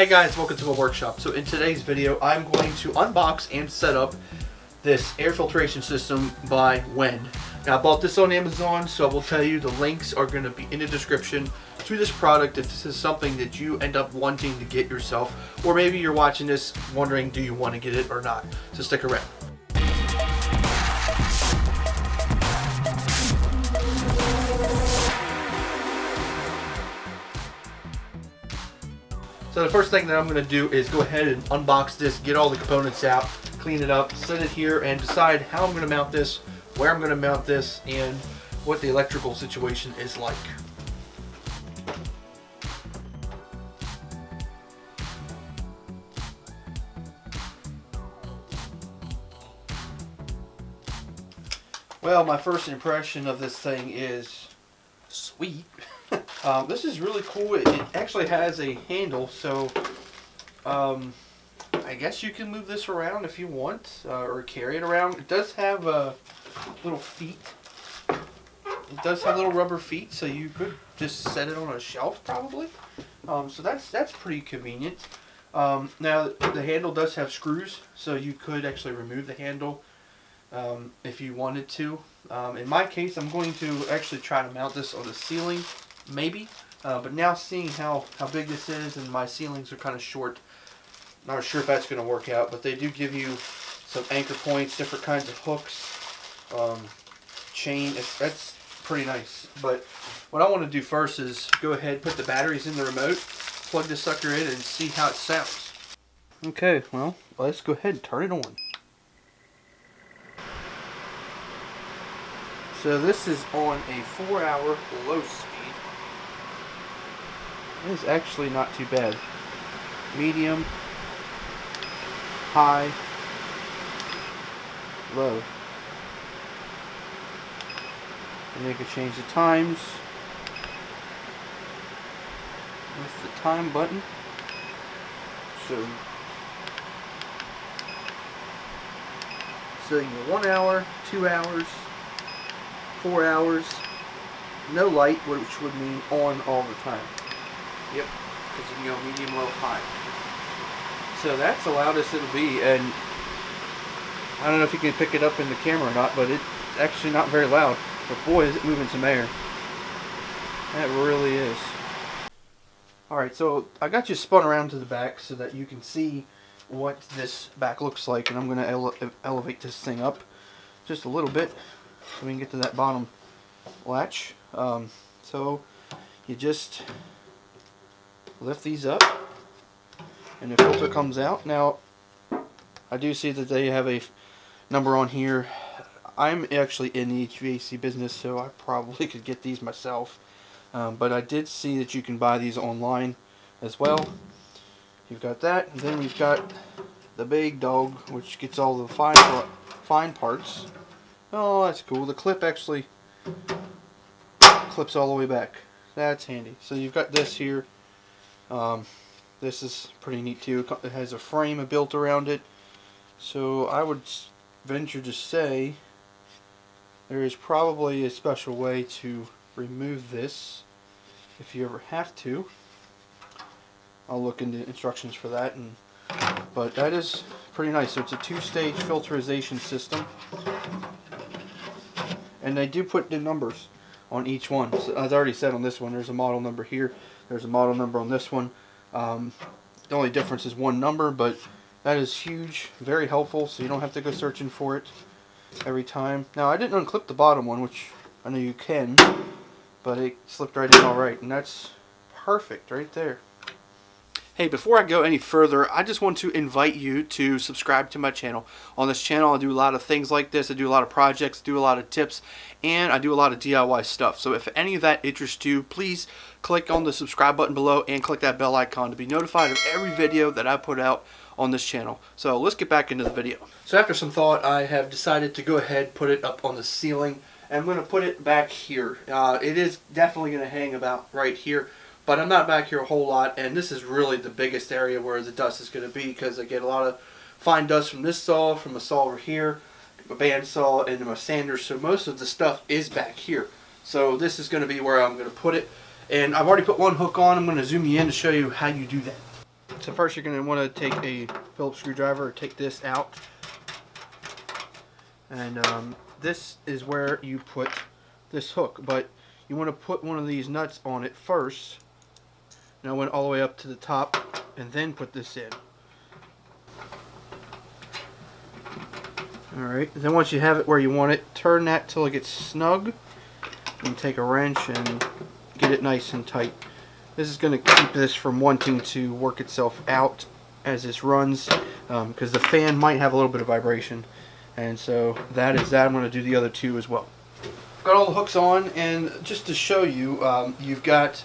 Hey guys, welcome to my workshop. So in today's video, I'm going to unbox and set up this air filtration system by WEN. Now I bought this on Amazon, so I will tell you the links are going to be in the description to this product if this is something that you end up wanting to get yourself, or maybe you're watching this wondering do you want to get it or not. So stick around. So the first thing that I'm going to do is go ahead and unbox this, get all the components out, clean it up, set it here, and decide how I'm going to mount this, where I'm going to mount this, and what the electrical situation is like. Well, my first impression of this thing is sweet. This is really cool. It actually has a handle, so I guess you can move this around if you want, or carry it around. It does have little feet. It does have little rubber feet, so you could just set it on a shelf probably. So that's pretty convenient. Now the handle does have screws, so you could actually remove the handle if you wanted to. In my case, I'm going to actually try to mount this on the ceiling, maybe. But now seeing how big this is, and my ceilings are kind of short, not sure if that's going to work out. But they do give you some anchor points, different kinds of hooks, chain. That's pretty nice. But what I want to do first is go ahead, put the batteries in the remote, plug this sucker in, and see how it sounds. Okay, well, let's go ahead and turn it on. So this is on a 4-hour low speed. It is actually not too bad. Medium, high, low. And you can change the times with the time button. So you get 1 hour, 2 hours, 4 hours, no light, which would mean on all the time. Yep, because you can go medium, low, high. So that's the loudest it'll be, and I don't know if you can pick it up in the camera or not, but it's actually not very loud. But boy, is it moving some air. That really is. Alright, so I got you spun around to the back so that you can see what this back looks like, and I'm going to elevate this thing up just a little bit so we can get to that bottom latch. So you just lift these up and the filter comes out. Now I do see that they have a number on here. I'm actually in the HVAC business, so I probably could get these myself, but I did see that you can buy these online as well. You've got that, and then we've got the big dog, which gets all the fine parts. Oh, that's cool. The clip actually clips all the way back. That's handy. So you've got this here. This is pretty neat too. It has a frame built around it. So I would venture to say there is probably a special way to remove this if you ever have to. I'll look into instructions for that. But that is pretty nice. So it's a 2-stage filtration system. And they do put the numbers on each one. So as I already said on this one, there's a model number here. There's a model number on this one. The only difference is one number, but that is huge, very helpful, so you don't have to go searching for it every time. Now, I didn't unclip the bottom one, which I know you can, but it slipped right in alright, and that's perfect right there. Hey, before I go any further, I just want to invite you to subscribe to my channel. On this channel, I do a lot of things like this. I do a lot of projects, do a lot of tips, and I do a lot of DIY stuff. So if any of that interests you, please click on the subscribe button below and click that bell icon to be notified of every video that I put out on this channel. So let's get back into the video. So after some thought, I have decided to go ahead and put it up on the ceiling. And I'm going to put it back here. It is definitely going to hang about right here. But I'm not back here a whole lot, and this is really the biggest area where the dust is going to be, because I get a lot of fine dust from this saw, from a saw over here, a bandsaw, and my sanders, so most of the stuff is back here. So this is going to be where I'm going to put it, and I've already put one hook on. I'm going to zoom you in to show you how you do that. So first you're going to want to take a Phillips screwdriver, take this out, and this is where you put this hook, but you want to put one of these nuts on it first. Now I went all the way up to the top and then put this in. Alright, then once you have it where you want it, turn that till it gets snug and take a wrench and get it nice and tight. This is going to keep this from wanting to work itself out as this runs, because the fan might have a little bit of vibration, and so that is that. I'm going to do the other two as well. Got all the hooks on, and just to show you, you've got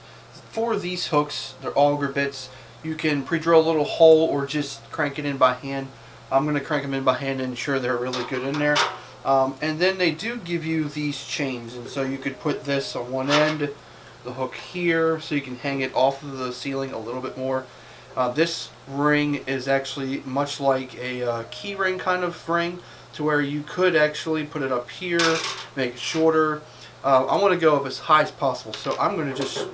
4 of these hooks. They're auger bits. You can pre-drill a little hole or just crank it in by hand. I'm going to crank them in by hand and ensure they're really good in there. And then they do give you these chains, and so you could put this on one end, the hook here, so you can hang it off of the ceiling a little bit more. This ring is actually much like a key ring kind of ring, to where you could actually put it up here, make it shorter. I want to go up as high as possible, so I'm going to just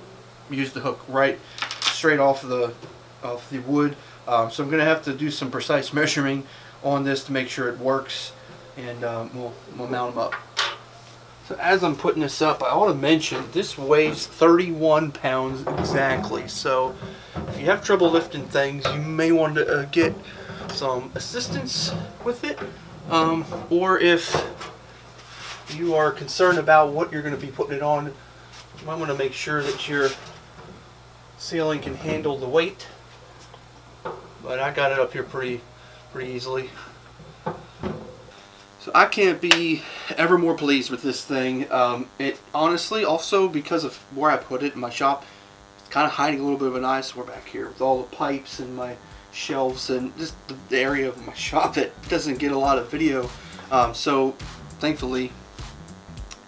use the hook right straight off the wood. So I'm going to have to do some precise measuring on this to make sure it works, and we'll mount them up. So as I'm putting this up, I want to mention this weighs 31 pounds exactly. So if you have trouble lifting things, you may want to get some assistance with it. Or if you are concerned about what you're going to be putting it on, you might want to make sure that your ceiling can handle the weight. But I got it up here pretty easily. So I can't be ever more pleased with this thing. It honestly, also because of where I put it in my shop, it's kind of hiding a little bit of an eyesore back here with all the pipes and my shelves and just the area of my shop that doesn't get a lot of video. So thankfully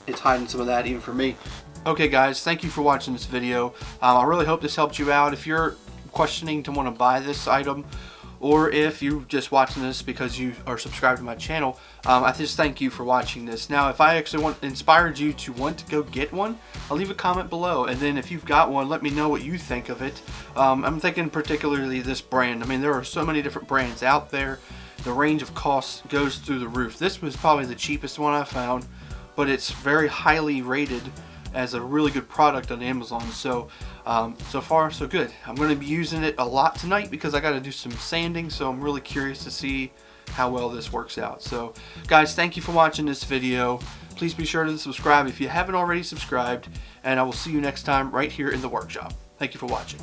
it's hiding some of that even for me. Okay guys, thank you for watching this video. I really hope this helped you out. If you're questioning to want to buy this item, or if you're just watching this because you are subscribed to my channel, I just thank you for watching this. Now, if I actually inspired you to want to go get one, I'll leave a comment below, and then if you've got one, let me know what you think of it. I'm thinking particularly this brand. I mean, there are so many different brands out there. The range of costs goes through the roof. This was probably the cheapest one I found, but it's very highly rated as a really good product on Amazon. So so far so good. I'm going to be using it a lot tonight because I got to do some sanding, so I'm really curious to see how well this works out. So guys, thank you for watching this video. Please be sure to subscribe if you haven't already subscribed, and I will see you next time right here in the workshop. Thank you for watching.